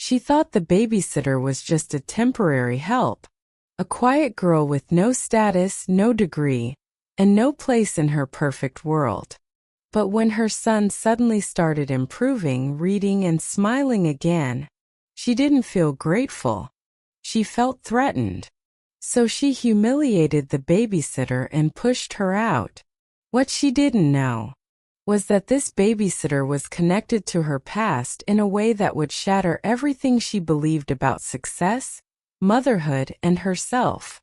She thought the babysitter was just a temporary help, a quiet girl with no status, no degree, and no place in her perfect world. But when her son suddenly started improving, reading, and smiling again, she didn't feel grateful. She felt threatened. So she humiliated the babysitter and pushed her out. What she didn't know was that this babysitter was connected to her past in a way that would shatter everything she believed about success, motherhood, and herself.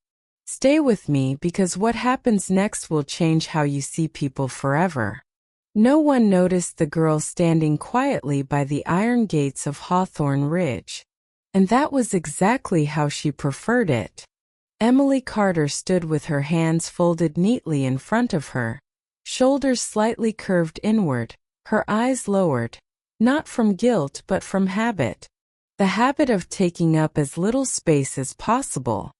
Stay with me because what happens next will change how you see people forever. No one noticed the girl standing quietly by the iron gates of Hawthorne Ridge. And that was exactly how she preferred it. Emily Carter stood with her hands folded neatly in front of her, shoulders slightly curved inward, her eyes lowered, not from guilt but from habit. The habit of taking up as little space as possible.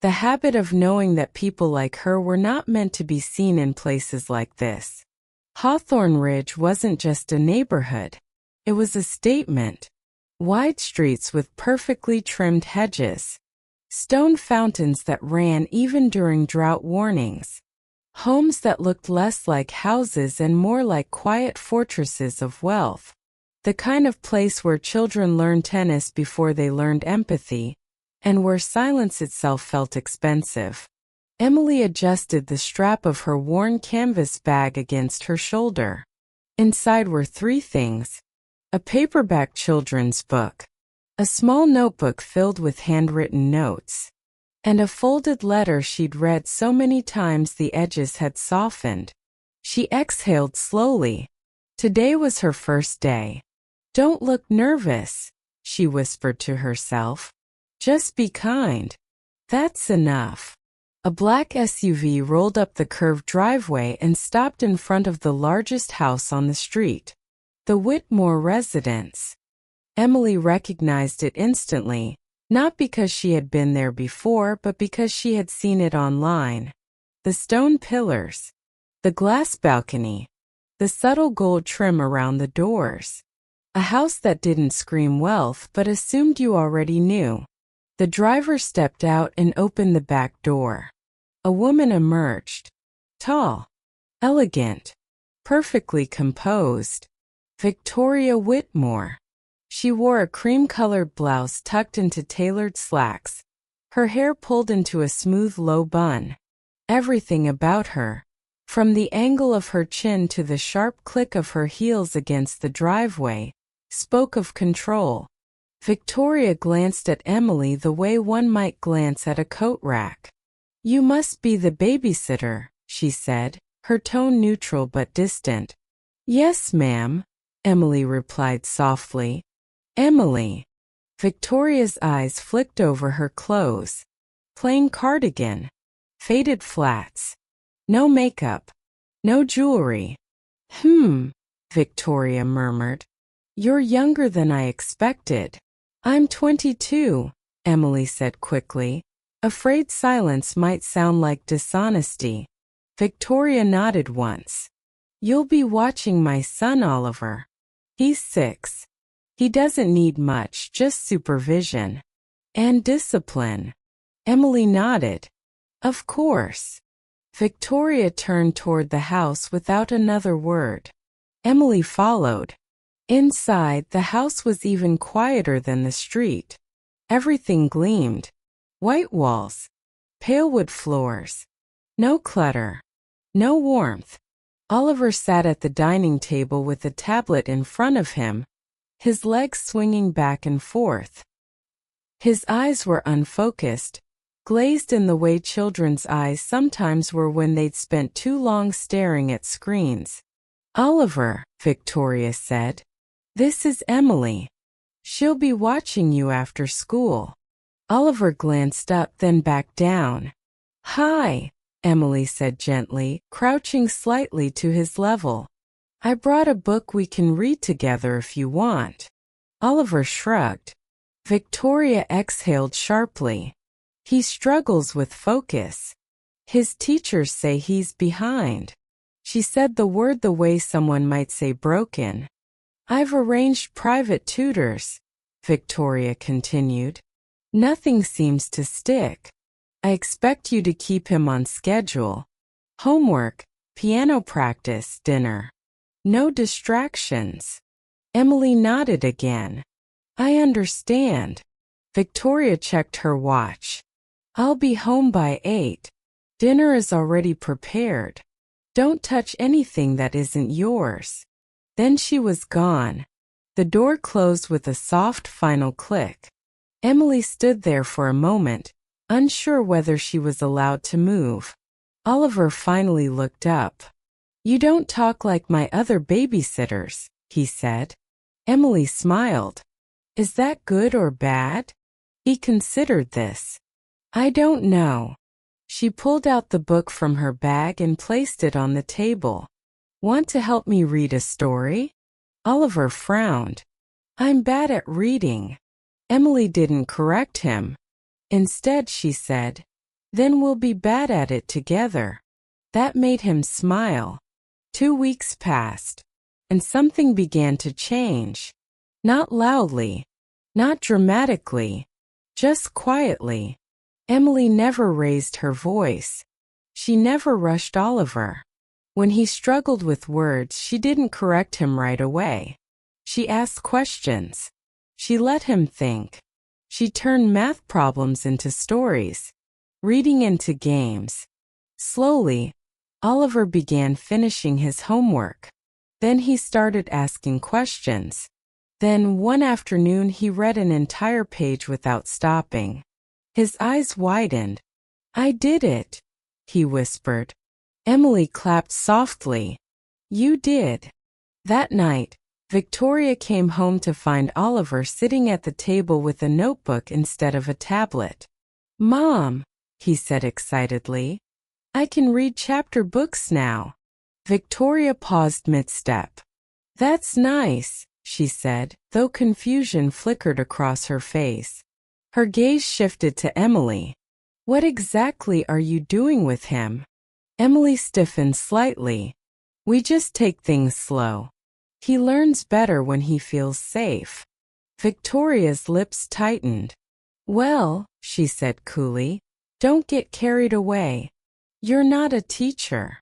The habit of knowing that people like her were not meant to be seen in places like this. Hawthorne Ridge wasn't just a neighborhood. It was a statement. Wide streets with perfectly trimmed hedges. Stone fountains that ran even during drought warnings. Homes that looked less like houses and more like quiet fortresses of wealth. The kind of place where children learned tennis before they learned empathy, and where silence itself felt expensive. Emily adjusted the strap of her worn canvas bag against her shoulder. Inside were three things: a paperback children's book, a small notebook filled with handwritten notes, and a folded letter she'd read so many times the edges had softened. She exhaled slowly. Today was her first day. "Don't look nervous," she whispered to herself. "Just be kind. That's enough." A black SUV rolled up the curved driveway and stopped in front of the largest house on the street. The Whitmore residence. Emily recognized it instantly, not because she had been there before but because she had seen it online. The stone pillars, the glass balcony, the subtle gold trim around the doors. A house that didn't scream wealth but assumed you already knew. The driver stepped out and opened the back door. A woman emerged. Tall, elegant, perfectly composed. Victoria Whitmore. She wore a cream-colored blouse tucked into tailored slacks, her hair pulled into a smooth low bun. Everything about her, from the angle of her chin to the sharp click of her heels against the driveway, spoke of control. Victoria glanced at Emily the way one might glance at a coat rack. "You must be the babysitter," she said, her tone neutral but distant. "Yes, ma'am," Emily replied softly. "Emily." Victoria's eyes flicked over her clothes. Plain cardigan. Faded flats. No makeup. No jewelry. Victoria murmured. "You're younger than I expected." "I'm 22, Emily said quickly, afraid silence might sound like dishonesty. Victoria nodded once. "You'll be watching my son Oliver. He's 6. He doesn't need much, just supervision. And discipline." Emily nodded. "Of course." Victoria turned toward the house without another word. Emily followed. Inside, the house was even quieter than the street. Everything gleamed. White walls. Pale wood floors. No clutter. No warmth. Oliver sat at the dining table with a tablet in front of him, his legs swinging back and forth. His eyes were unfocused, glazed in the way children's eyes sometimes were when they'd spent too long staring at screens. "Oliver," Victoria said, "this is Emily. She'll be watching you after school." Oliver glanced up then back down. "Hi," Emily said gently, crouching slightly to his level. "I brought a book we can read together if you want." Oliver shrugged. Victoria exhaled sharply. "He struggles with focus. His teachers say he's behind." She said the word the way someone might say broken. "I've arranged private tutors," Victoria continued. Nothing seems to stick. I expect you to keep him on schedule. Homework, piano practice, dinner. No distractions. Emily nodded again. I understand. Victoria checked her watch. I'll be home by 8. Dinner is already prepared. Don't touch anything that isn't yours. Then she was gone. The door closed with a soft final click. Emily stood there for a moment, unsure whether she was allowed to move. Oliver finally looked up. You don't talk like my other babysitters, he said. Emily smiled. Is that good or bad? He considered this. I don't know. She pulled out the book from her bag and placed it on the table. Want to help me read a story? Oliver frowned. I'm bad at reading. Emily didn't correct him. Instead, she said, then we'll be bad at it together. That made him smile. 2 weeks passed, and something began to change. Not loudly, not dramatically, just quietly. Emily never raised her voice. She never rushed Oliver. When he struggled with words, she didn't correct him right away. She asked questions. She let him think. She turned math problems into stories, reading into games. Slowly, Oliver began finishing his homework. Then he started asking questions. Then one afternoon he read an entire page without stopping. His eyes widened. I did it, he whispered. Emily clapped softly. You did. That night, Victoria came home to find Oliver sitting at the table with a notebook instead of a tablet. Mom, he said excitedly. I can read chapter books now. Victoria paused mid-step. That's nice, she said, though confusion flickered across her face. Her gaze shifted to Emily. What exactly are you doing with him? Emily stiffened slightly. We just take things slow. He learns better when he feels safe. Victoria's lips tightened. Well, she said coolly, don't get carried away. You're not a teacher.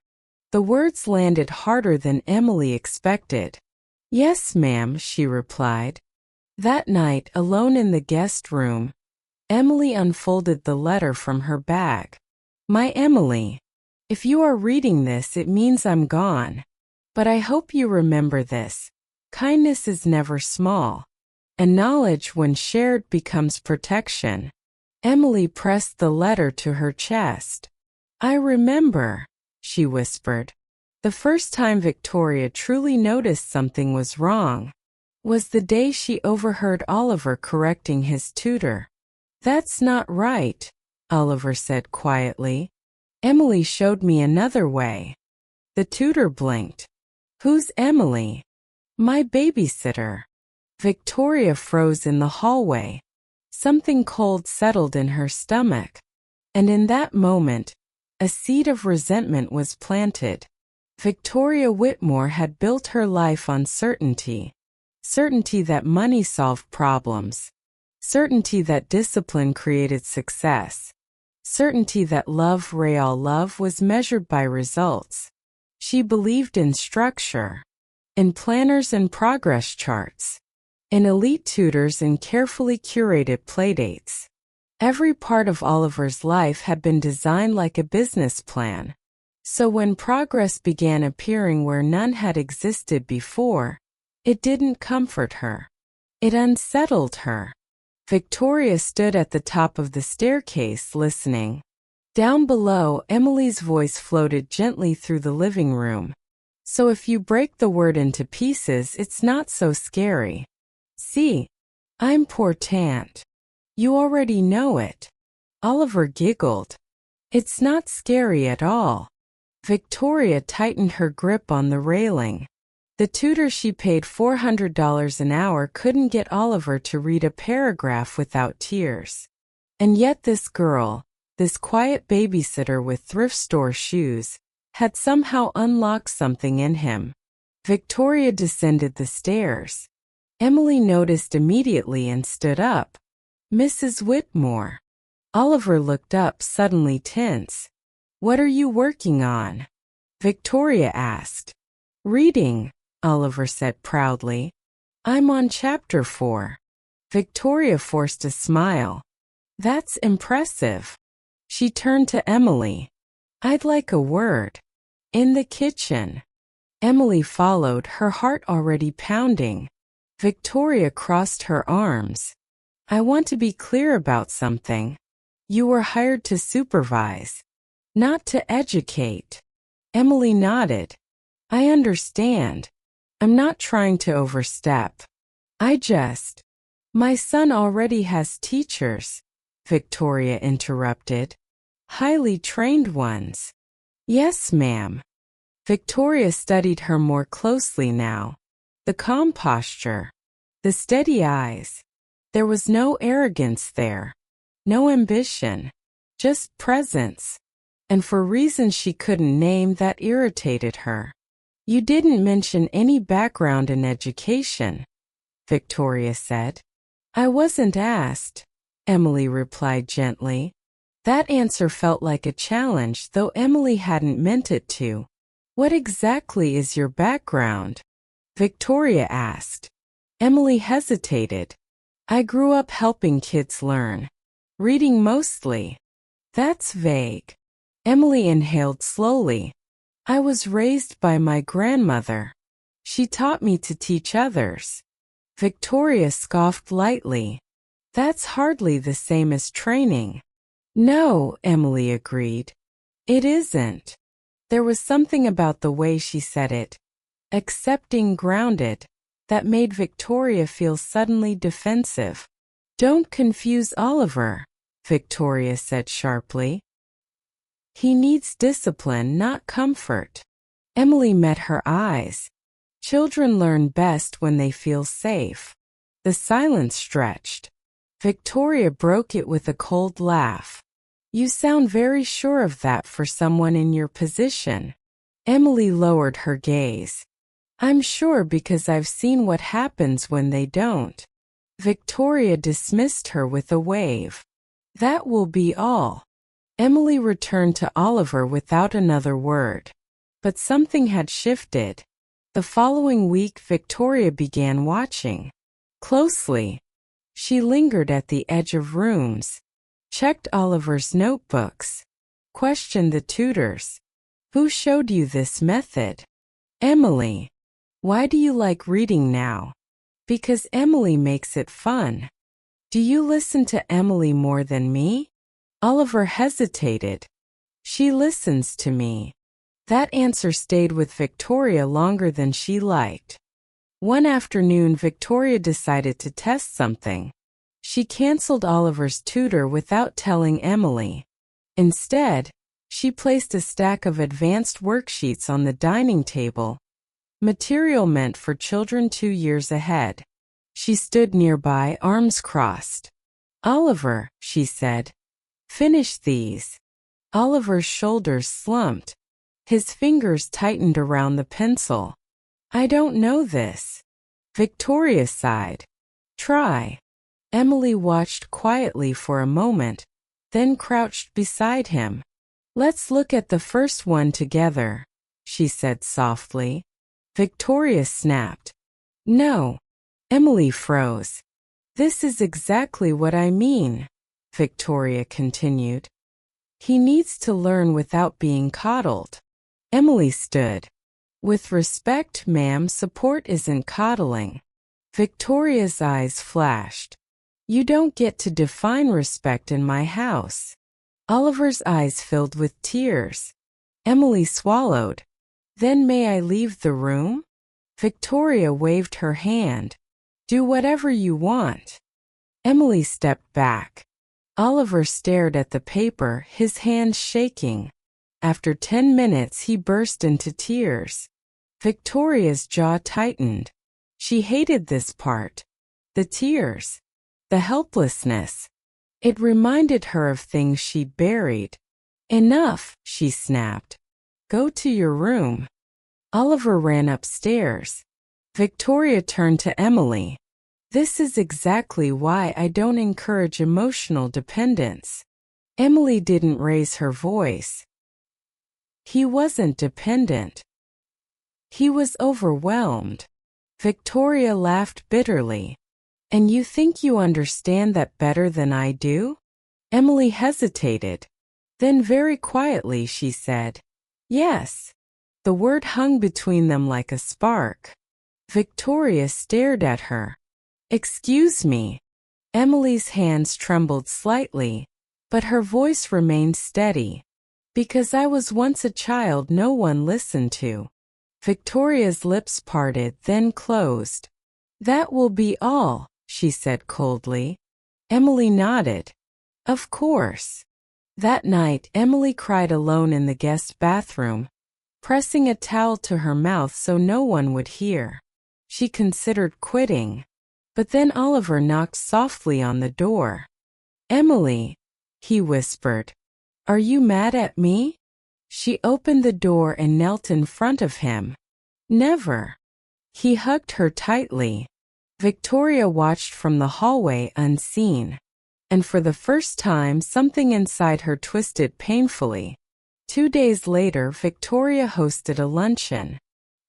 The words landed harder than Emily expected. Yes, ma'am, she replied. That night, alone in the guest room, Emily unfolded the letter from her bag. My Emily, if you are reading this, it means I'm gone. But I hope you remember this. Kindness is never small, and knowledge when shared becomes protection. Emily pressed the letter to her chest. I remember, she whispered. The first time Victoria truly noticed something was wrong was the day she overheard Oliver correcting his tutor. That's not right, Oliver said quietly. Emily showed me another way. The tutor blinked. Who's Emily? My babysitter. Victoria froze in the hallway. Something cold settled in her stomach. And in that moment, a seed of resentment was planted. Victoria Whitmore had built her life on certainty. Certainty that money solved problems. Certainty that discipline created success. Certainty that love, real love, was measured by results. She believed in structure, in planners and progress charts, in elite tutors and carefully curated playdates. Every part of Oliver's life had been designed like a business plan. So when progress began appearing where none had existed before, it didn't comfort her. It unsettled her. Victoria stood at the top of the staircase listening. Down below, Emily's voice floated gently through the living room. So if you break the word into pieces, it's not so scary. See, I'm important. You already know it. Oliver giggled. It's not scary at all. Victoria tightened her grip on the railing. The tutor she paid $400 an hour couldn't get Oliver to read a paragraph without tears. And yet this girl, this quiet babysitter with thrift store shoes, had somehow unlocked something in him. Victoria descended the stairs. Emily noticed immediately and stood up. Mrs. Whitmore. Oliver looked up, suddenly tense. What are you working on? Victoria asked. Reading, Oliver said proudly. I'm on chapter 4. Victoria forced a smile. That's impressive. She turned to Emily. I'd like a word. In the kitchen. Emily followed, her heart already pounding. Victoria crossed her arms. I want to be clear about something. You were hired to supervise, not to educate. Emily nodded. I understand. I'm not trying to overstep. My son already has teachers, Victoria interrupted. Highly trained ones. Yes, ma'am. Victoria studied her more closely now. The calm posture, the steady eyes. There was no arrogance there, no ambition, just presence. And for reasons she couldn't name, that irritated her. You didn't mention any background in education, Victoria said. I wasn't asked, Emily replied gently. That answer felt like a challenge, though Emily hadn't meant it to. What exactly is your background? Victoria asked. Emily hesitated. I grew up helping kids learn. Reading mostly. That's vague. Emily inhaled slowly. I was raised by my grandmother. She taught me to teach others. Victoria scoffed lightly. That's hardly the same as training. No, Emily agreed. It isn't. There was something about the way she said it, accepting, grounded, that made Victoria feel suddenly defensive. Don't confuse Oliver, Victoria said sharply. He needs discipline, not comfort. Emily met her eyes. Children learn best when they feel safe. The silence stretched. Victoria broke it with a cold laugh. You sound very sure of that for someone in your position. Emily lowered her gaze. I'm sure because I've seen what happens when they don't. Victoria dismissed her with a wave. That will be all. Emily returned to Oliver without another word. But something had shifted. The following week, Victoria began watching closely. She lingered at the edge of rooms, checked Oliver's notebooks, questioned the tutors. Who showed you this method? Emily. Why do you like reading now? Because Emily makes it fun. Do you listen to Emily more than me? Oliver hesitated. She listens to me. That answer stayed with Victoria longer than she liked. One afternoon, Victoria decided to test something. She canceled Oliver's tutor without telling Emily. Instead, she placed a stack of advanced worksheets on the dining table, material meant for children 2 years ahead. She stood nearby, arms crossed. Oliver, she said, finish these. Oliver's shoulders slumped. His fingers tightened around the pencil. I don't know this. Victoria sighed. Try. Emily watched quietly for a moment, then crouched beside him. Let's look at the first one together, she said softly. Victoria snapped. No. Emily froze. This is exactly what I mean, Victoria continued. He needs to learn without being coddled. Emily stood. With respect, ma'am, support isn't coddling. Victoria's eyes flashed. You don't get to define respect in my house. Oliver's eyes filled with tears. Emily swallowed. Then may I leave the room? Victoria waved her hand. Do whatever you want. Emily stepped back. Oliver stared at the paper, his hands shaking. After 10 minutes, he burst into tears. Victoria's jaw tightened. She hated this part. The tears. The helplessness. It reminded her of things she'd buried. Enough, she snapped. Go to your room. Oliver ran upstairs. Victoria turned to Emily. This is exactly why I don't encourage emotional dependence. Emily didn't raise her voice. He wasn't dependent. He was overwhelmed. Victoria laughed bitterly. And you think you understand that better than I do? Emily hesitated. Then very quietly she said, yes. The word hung between them like a spark. Victoria stared at her. Excuse me. Emily's hands trembled slightly, but her voice remained steady. Because I was once a child no one listened to. Victoria's lips parted, then closed. That will be all, she said coldly. Emily nodded. Of course. That night, Emily cried alone in the guest bathroom, pressing a towel to her mouth so no one would hear. She considered quitting. But then Oliver knocked softly on the door. Emily, he whispered. Are you mad at me? She opened the door and knelt in front of him. Never. He hugged her tightly. Victoria watched from the hallway unseen. And for the first time something inside her twisted painfully. 2 days later, Victoria hosted a luncheon.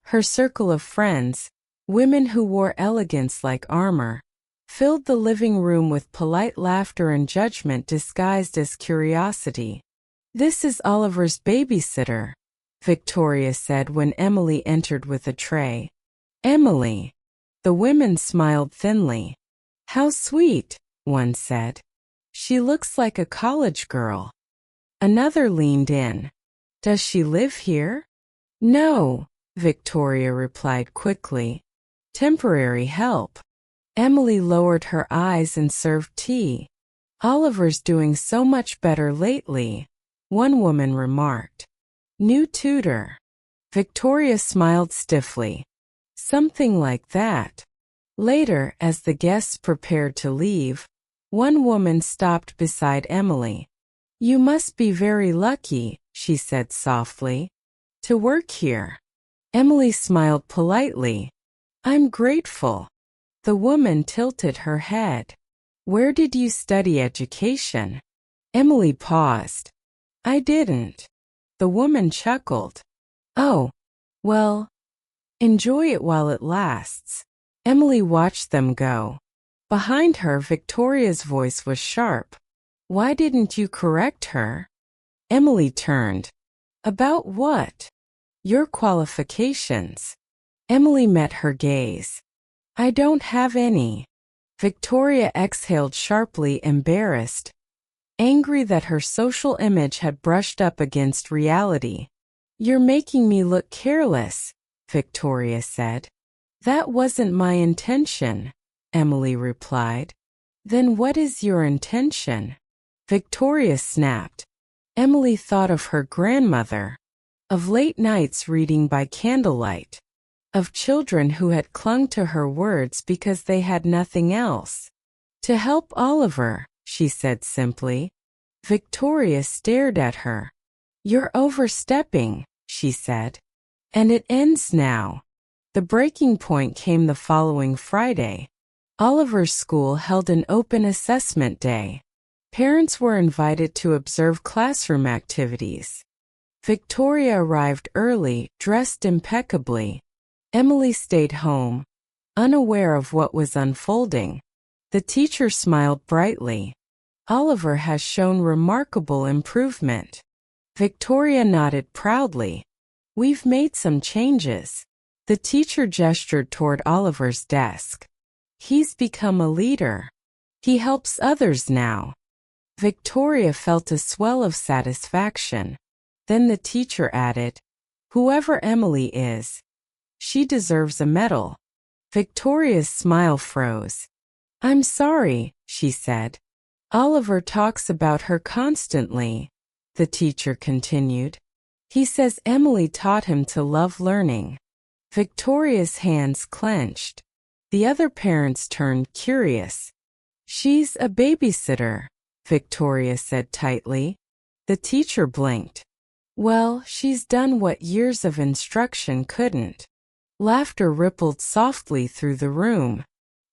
Her circle of friends, women who wore elegance like armor, filled the living room with polite laughter and judgment disguised as curiosity. This is Oliver's babysitter, Victoria said when Emily entered with a tray. Emily. The women smiled thinly. How sweet, one said. She looks like a college girl. Another leaned in. Does she live here? No, Victoria replied quickly. Temporary help. Emily lowered her eyes and served tea. Oliver's doing so much better lately, one woman remarked. New tutor. Victoria smiled stiffly. Something like that. Later, as the guests prepared to leave, one woman stopped beside Emily. You must be very lucky, she said softly, to work here. Emily smiled politely. I'm grateful. The woman tilted her head. Where did you study education? Emily paused. I didn't. The woman chuckled. Oh, well, enjoy it while it lasts. Emily watched them go. Behind her, Victoria's voice was sharp. Why didn't you correct her? Emily turned. About what? Your qualifications. Emily met her gaze. I don't have any. Victoria exhaled sharply, embarrassed, angry that her social image had brushed up against reality. You're making me look careless, Victoria said. That wasn't my intention, Emily replied. Then what is your intention? Victoria snapped. Emily thought of her grandmother, of late nights reading by candlelight, of children who had clung to her words because they had nothing else. To help Oliver, she said simply. Victoria stared at her. You're overstepping, she said. And it ends now. The breaking point came the following Friday. Oliver's school held an open assessment day. Parents were invited to observe classroom activities. Victoria arrived early, dressed impeccably. Emily stayed home, unaware of what was unfolding. The teacher smiled brightly. Oliver has shown remarkable improvement. Victoria nodded proudly. We've made some changes. The teacher gestured toward Oliver's desk. He's become a leader. He helps others now. Victoria felt a swell of satisfaction. Then the teacher added, whoever Emily is, she deserves a medal. Victoria's smile froze. I'm sorry, she said. Oliver talks about her constantly, the teacher continued. He says Emily taught him to love learning. Victoria's hands clenched. The other parents turned curious. She's a babysitter, Victoria said tightly. The teacher blinked. Well, she's done what years of instruction couldn't. Laughter rippled softly through the room.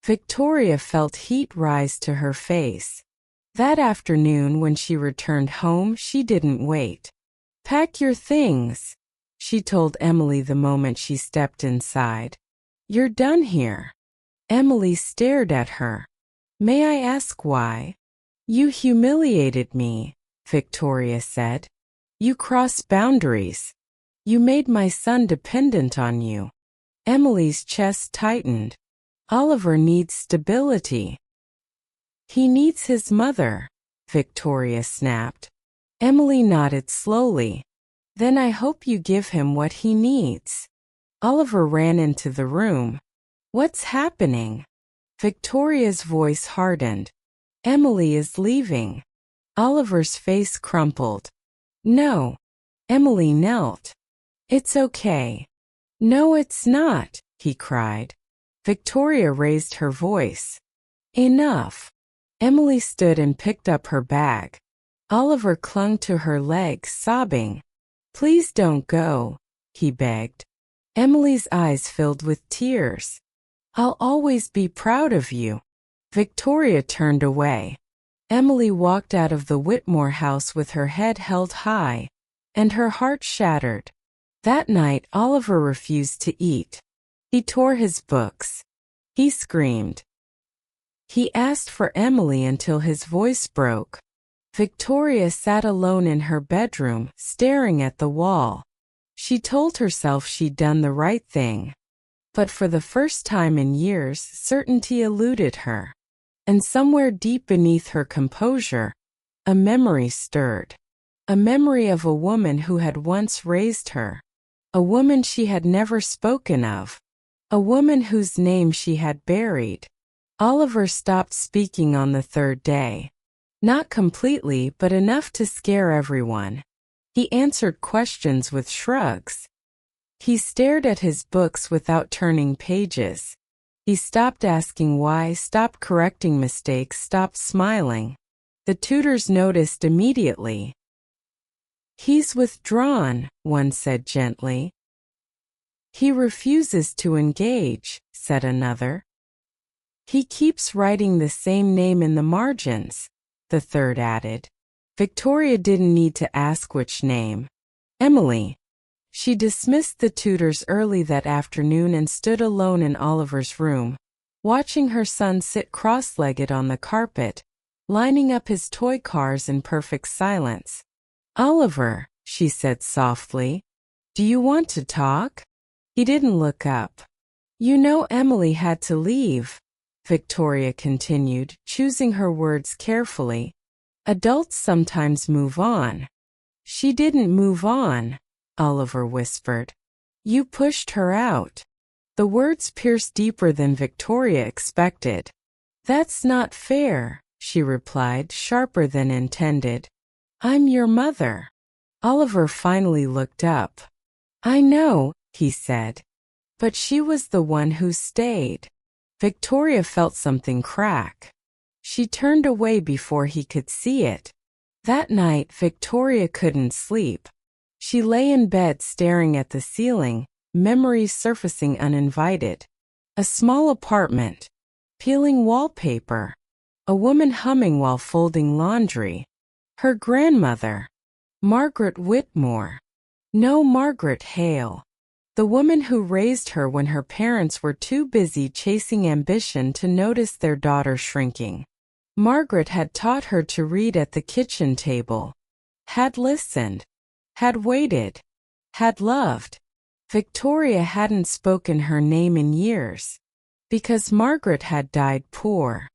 Victoria felt heat rise to her face. That afternoon when she returned home, she didn't wait. "Pack your things," she told Emily the moment she stepped inside. "You're done here." Emily stared at her. "May I ask why?" "You humiliated me," Victoria said. "You crossed boundaries. You made my son dependent on you." Emily's chest tightened. "Oliver needs stability." "He needs his mother," Victoria snapped. Emily nodded slowly. "Then I hope you give him what he needs." Oliver ran into the room. "What's happening?" Victoria's voice hardened. "Emily is leaving." Oliver's face crumpled. "No." Emily knelt. "It's okay." "No, it's not," he cried. Victoria raised her voice. "Enough." Emily stood and picked up her bag. Oliver clung to her leg, sobbing. "Please don't go," he begged. Emily's eyes filled with tears. "I'll always be proud of you." Victoria turned away. Emily walked out of the Whitmore house with her head held high, and her heart shattered. That night Oliver refused to eat. He tore his books. He screamed. He asked for Emily until his voice broke. Victoria sat alone in her bedroom, staring at the wall. She told herself she'd done the right thing. But for the first time in years, certainty eluded her. And somewhere deep beneath her composure, a memory stirred. A memory of a woman who had once raised her. A woman she had never spoken of. A woman whose name she had buried. Oliver stopped speaking on the third day. Not completely, but enough to scare everyone. He answered questions with shrugs. He stared at his books without turning pages. He stopped asking why, stopped correcting mistakes, stopped smiling. The tutors noticed immediately. "He's withdrawn," one said gently. "He refuses to engage," said another. "He keeps writing the same name in the margins," the third added. Victoria didn't need to ask which name. Emily. She dismissed the tutors early that afternoon and stood alone in Oliver's room, watching her son sit cross-legged on the carpet, lining up his toy cars in perfect silence. "Oliver," she said softly, "do you want to talk?" He didn't look up. "You know Emily had to leave," Victoria continued, choosing her words carefully. "Adults sometimes move on." "She didn't move on," Oliver whispered. "You pushed her out." The words pierced deeper than Victoria expected. "That's not fair," she replied, sharper than intended. "I'm your mother." Oliver finally looked up. "I know," he said. "But she was the one who stayed." Victoria felt something crack. She turned away before he could see it. That night, Victoria couldn't sleep. She lay in bed staring at the ceiling, memories surfacing uninvited. A small apartment. Peeling wallpaper. A woman humming while folding laundry. Her grandmother. Margaret Whitmore. No Margaret Hale. The woman who raised her when her parents were too busy chasing ambition to notice their daughter shrinking. Margaret had taught her to read at the kitchen table. Had listened. Had waited. Had loved. Victoria hadn't spoken her name in years. Because Margaret had died poor.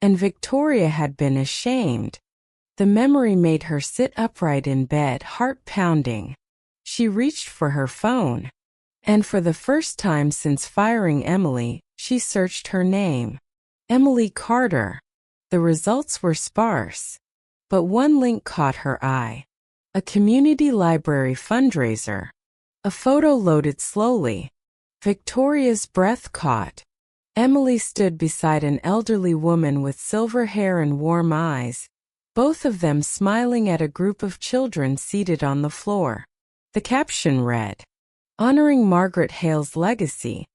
And Victoria had been ashamed. The memory made her sit upright in bed, heart pounding. She reached for her phone. And for the first time since firing Emily, she searched her name. Emily Carter. The results were sparse. But one link caught her eye. A community library fundraiser. A photo loaded slowly. Victoria's breath caught. Emily stood beside an elderly woman with silver hair and warm eyes, both of them smiling at a group of children seated on the floor. The caption read, "Honoring Margaret Hale's legacy."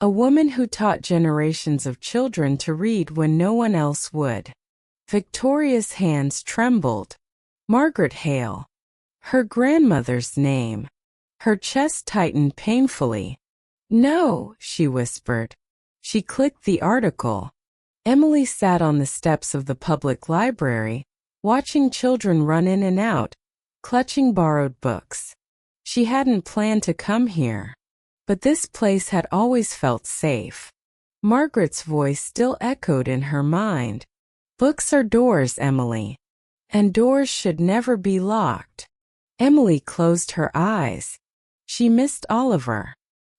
A woman who taught generations of children to read when no one else would. Victoria's hands trembled. Margaret Hale. Her grandmother's name. Her chest tightened painfully. No, she whispered. She clicked the article. Emily sat on the steps of the public library, watching children run in and out, clutching borrowed books. She hadn't planned to come here, but this place had always felt safe. Margaret's voice still echoed in her mind. Books are doors, Emily, and doors should never be locked. Emily closed her eyes. She missed Oliver.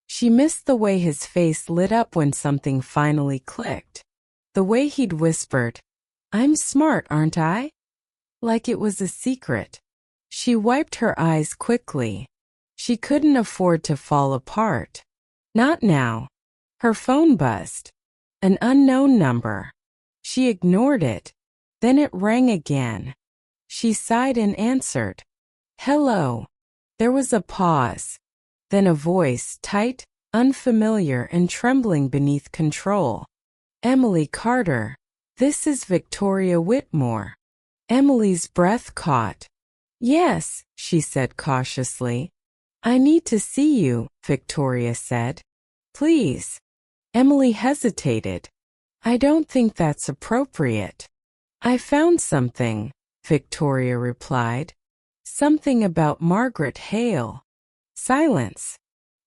She missed the way his face lit up when something finally clicked. The way he'd whispered, "I'm smart, aren't I?" Like it was a secret. She wiped her eyes quickly. She couldn't afford to fall apart. Not now. Her phone buzzed. An unknown number. She ignored it. Then it rang again. She sighed and answered. Hello. There was a pause. Then a voice, tight, unfamiliar and trembling beneath control. Emily Carter. This is Victoria Whitmore. Emily's breath caught. Yes, she said cautiously. I need to see you, Victoria said. Please. Emily hesitated. I don't think that's appropriate. I found something, Victoria replied. Something about Margaret Hale. Silence.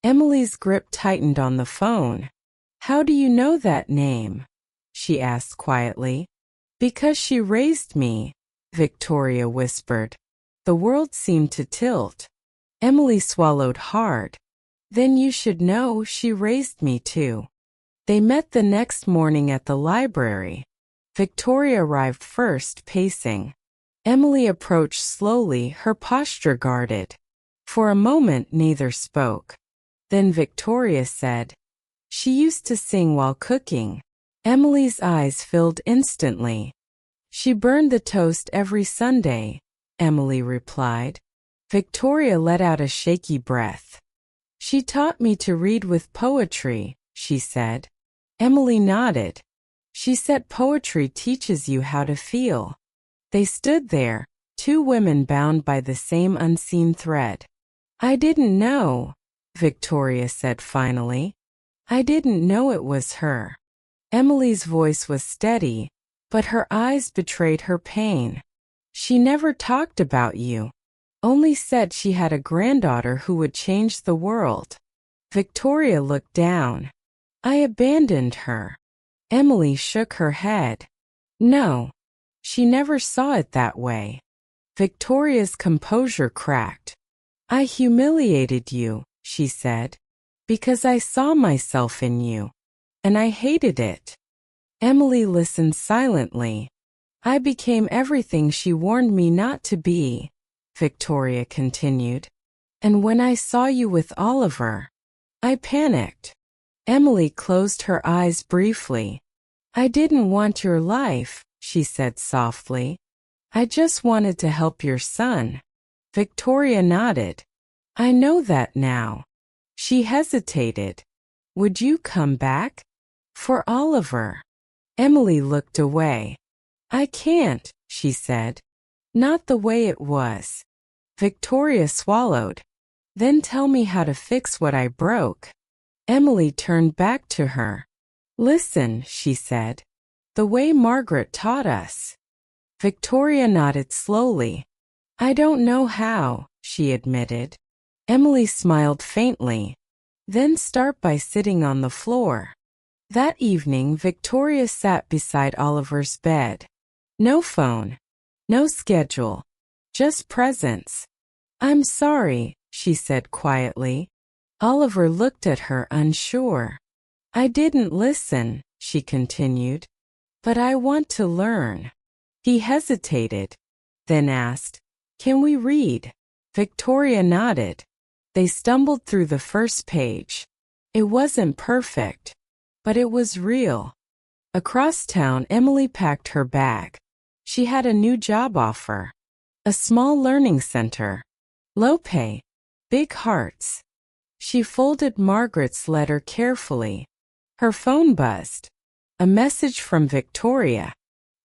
Emily's grip tightened on the phone. How do you know that name? She asked quietly. Because she raised me, Victoria whispered. The world seemed to tilt. Emily swallowed hard. Then you should know she raised me too. They met the next morning at the library. Victoria arrived first, pacing. Emily approached slowly, her posture guarded. For a moment neither spoke. Then Victoria said, She used to sing while cooking. Emily's eyes filled instantly. She burned the toast every Sunday, Emily replied. Victoria let out a shaky breath. She taught me to read with poetry, she said. Emily nodded. She said poetry teaches you how to feel. They stood there, two women bound by the same unseen thread. I didn't know, Victoria said finally. I didn't know it was her. Emily's voice was steady, but her eyes betrayed her pain. She never talked about you. Only said she had a granddaughter who would change the world. Victoria looked down. I abandoned her. Emily shook her head. No. She never saw it that way. Victoria's composure cracked. I humiliated you, she said, because I saw myself in you. And I hated it. Emily listened silently. I became everything she warned me not to be, Victoria continued. And when I saw you with Oliver, I panicked. Emily closed her eyes briefly. I didn't want your life, she said softly. I just wanted to help your son. Victoria nodded. I know that now. She hesitated. Would you come back? For Oliver. Emily looked away. I can't, she said. Not the way it was. Victoria swallowed. Then tell me how to fix what I broke. Emily turned back to her. Listen, she said. The way Margaret taught us. Victoria nodded slowly. I don't know how, she admitted. Emily smiled faintly. Then start by sitting on the floor. That evening, Victoria sat beside Oliver's bed. No phone. No schedule. Just presence. I'm sorry, she said quietly. Oliver looked at her unsure. I didn't listen, she continued. But I want to learn. He hesitated, then asked, Can we read? Victoria nodded. They stumbled through the first page. It wasn't perfect, but it was real. Across town, Emily packed her bag. She had a new job offer. A small learning center. Low pay. Big hearts. She folded Margaret's letter carefully. Her phone buzzed. A message from Victoria.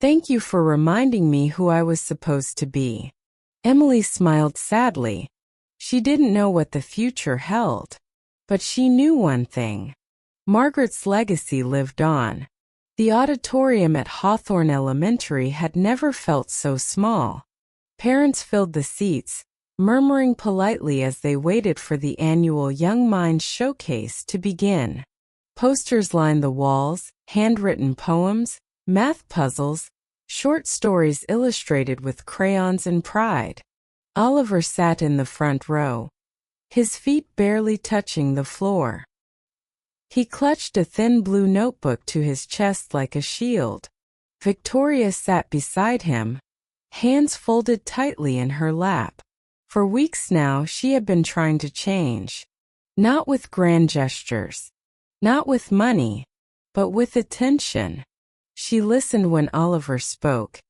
"Thank you for reminding me who I was supposed to be." Emily smiled sadly. She didn't know what the future held. But she knew one thing. Margaret's legacy lived on. The auditorium at Hawthorne Elementary had never felt so small. Parents filled the seats, murmuring politely as they waited for the annual Young Minds Showcase to begin. Posters lined the walls, handwritten poems, math puzzles, short stories illustrated with crayons and pride. Oliver sat in the front row, his feet barely touching the floor. He clutched a thin blue notebook to his chest like a shield. Victoria sat beside him, hands folded tightly in her lap. For weeks now she had been trying to change. Not with grand gestures, not with money, but with attention. She listened when Oliver spoke.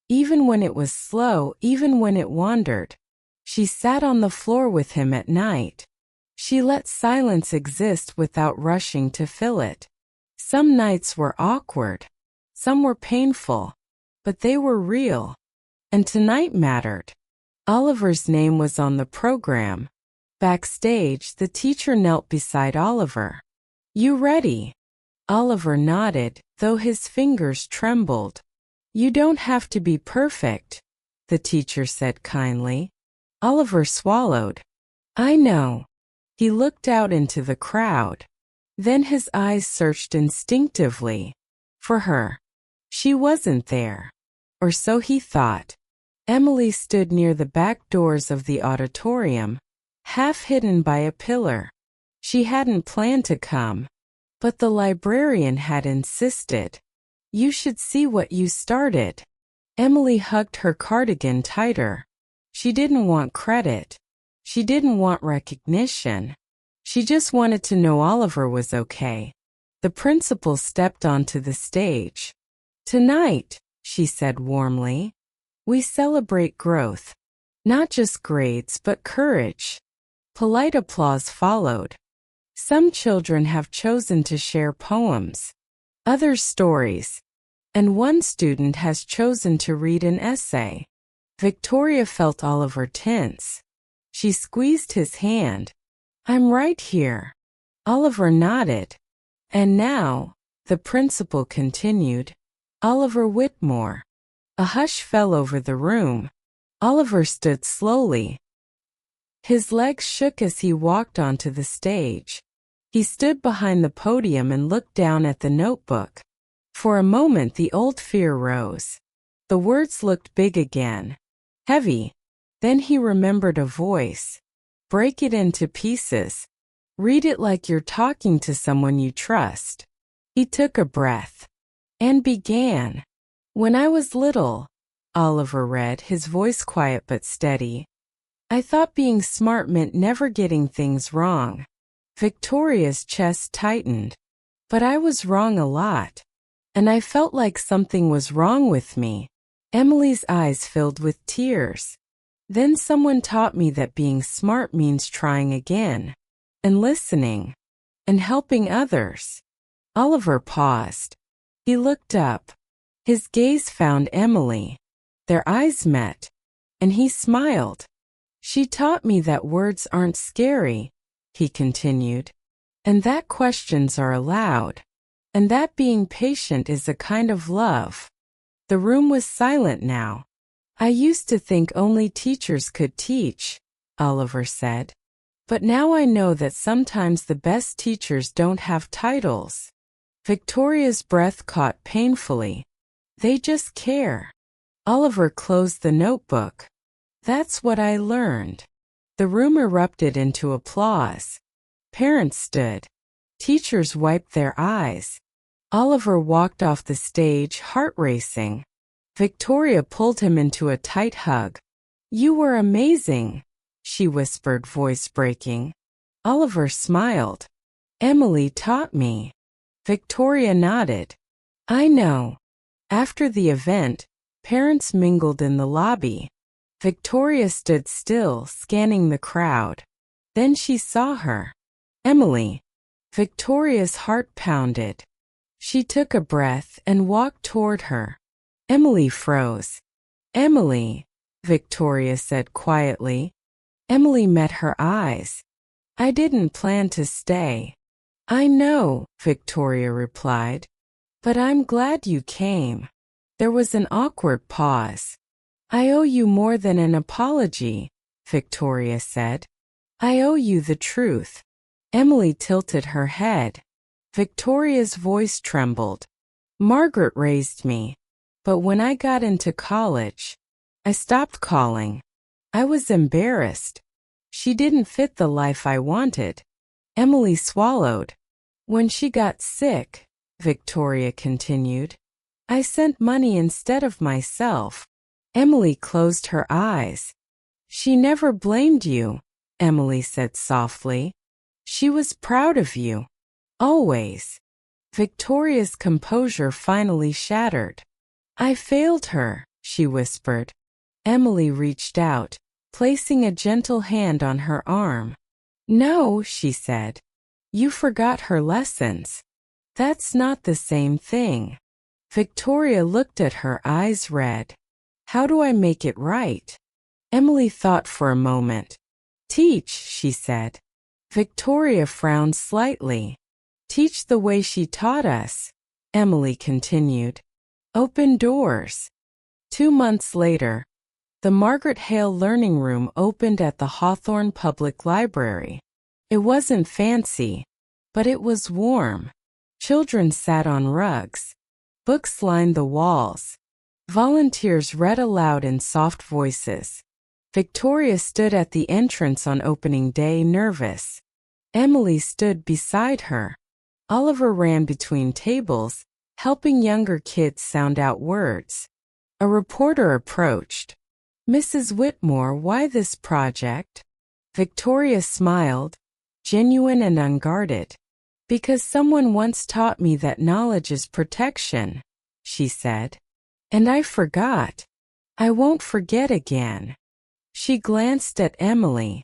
Even when it was slow, even when it wandered. She sat on the floor with him at night. She let silence exist without rushing to fill it. Some nights were awkward. Some were painful. But they were real. And tonight mattered. Oliver's name was on the program. Backstage, the teacher knelt beside Oliver. "You ready?" Oliver nodded, though his fingers trembled. "You don't have to be perfect," the teacher said kindly. Oliver swallowed. "I know." He looked out into the crowd. Then his eyes searched instinctively for her. She wasn't there. Or so he thought. Emily stood near the back doors of the auditorium, half hidden by a pillar. She hadn't planned to come, but the librarian had insisted. "You should see what you started." Emily hugged her cardigan tighter. She didn't want credit. She didn't want recognition. She just wanted to know Oliver was okay. The principal stepped onto the stage. "Tonight," she said warmly, "we celebrate growth. Not just grades, but courage." Polite applause followed. Some children have chosen to share poems, others stories, and one student has chosen to read an essay. Victoria felt Oliver tense. She squeezed his hand. "I'm right here." Oliver nodded. "And now," the principal continued, "Oliver Whitmore." A hush fell over the room. Oliver stood slowly. His legs shook as he walked onto the stage. He stood behind the podium and looked down at the notebook. For a moment the old fear rose. The words looked big again. Heavy. Then he remembered a voice. "Break it into pieces. Read it like you're talking to someone you trust." He took a breath. And began. "When I was little," Oliver read, his voice quiet but steady, "I thought being smart meant never getting things wrong." Victoria's chest tightened. "But I was wrong a lot. And I felt like something was wrong with me." Emily's eyes filled with tears. "Then someone taught me that being smart means trying again, and listening, and helping others." Oliver paused. He looked up. His gaze found Emily. Their eyes met, and he smiled. "She taught me that words aren't scary," he continued, "and that questions are allowed, and that being patient is a kind of love." The room was silent now. "I used to think only teachers could teach," Oliver said. "But now I know that sometimes the best teachers don't have titles." Victoria's breath caught painfully. "They just care." Oliver closed the notebook. "That's what I learned." The room erupted into applause. Parents stood. Teachers wiped their eyes. Oliver walked off the stage, heart racing. Victoria pulled him into a tight hug. "You were amazing," she whispered, voice breaking. Oliver smiled. "Emily taught me." Victoria nodded. "I know." After the event, parents mingled in the lobby. Victoria stood still, scanning the crowd. Then she saw her. "Emily." Victoria's heart pounded. She took a breath and walked toward her. Emily froze. "Emily," Victoria said quietly. Emily met her eyes. "I didn't plan to stay." "I know," Victoria replied. "But I'm glad you came." There was an awkward pause. "I owe you more than an apology," Victoria said. "I owe you the truth." Emily tilted her head. Victoria's voice trembled. "Margaret raised me. But when I got into college, I stopped calling. I was embarrassed. She didn't fit the life I wanted." Emily swallowed. "When she got sick," Victoria continued, "I sent money instead of myself." Emily closed her eyes. "She never blamed you," Emily said softly. "She was proud of you. Always." Victoria's composure finally shattered. "I failed her," she whispered. Emily reached out, placing a gentle hand on her arm. "No," she said. "You forgot her lessons. That's not the same thing." Victoria looked at her, eyes red. "How do I make it right?" Emily thought for a moment. "Teach," she said. Victoria frowned slightly. "Teach the way she taught us," Emily continued. "Open doors." 2 months later, the Margaret Hale Learning Room opened at the Hawthorne Public Library. It wasn't fancy, but it was warm. Children sat on rugs. Books lined the walls. Volunteers read aloud in soft voices. Victoria stood at the entrance on opening day, nervous. Emily stood beside her. Oliver ran between tables, helping younger kids sound out words. A reporter approached. "Mrs. Whitmore, why this project?" Victoria smiled, genuine and unguarded. "Because someone once taught me that knowledge is protection," she said. "And I forgot. I won't forget again." She glanced at Emily.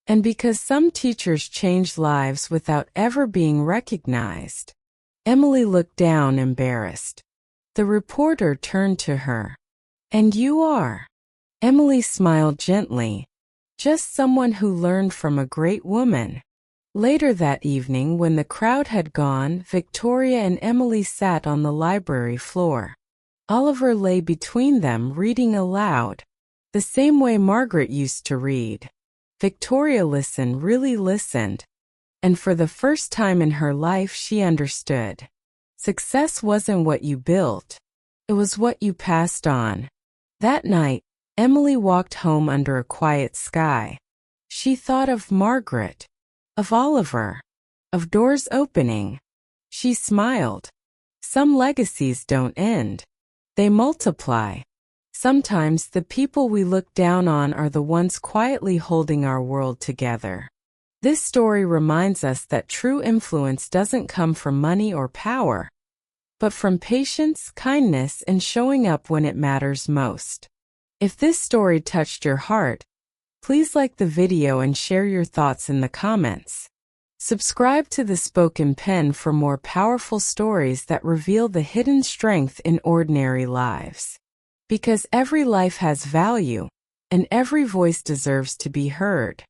"And because some teachers change lives without ever being recognized." Emily looked down, embarrassed. The reporter turned to her. "And you are?" Emily smiled gently. "Just someone who learned from a great woman." Later that evening, when the crowd had gone, Victoria and Emily sat on the library floor. Oliver lay between them, reading aloud, the same way Margaret used to read. Victoria listened, really listened, and for the first time in her life she understood. Success wasn't what you built, it was what you passed on. That night, Emily walked home under a quiet sky. She thought of Margaret, of Oliver, of doors opening. She smiled. Some legacies don't end. They multiply. Sometimes the people we look down on are the ones quietly holding our world together. This story reminds us that true influence doesn't come from money or power, but from patience, kindness, and showing up when it matters most. If this story touched your heart, please like the video and share your thoughts in the comments. Subscribe to The Spoken Pen for more powerful stories that reveal the hidden strength in ordinary lives. Because every life has value, and every voice deserves to be heard.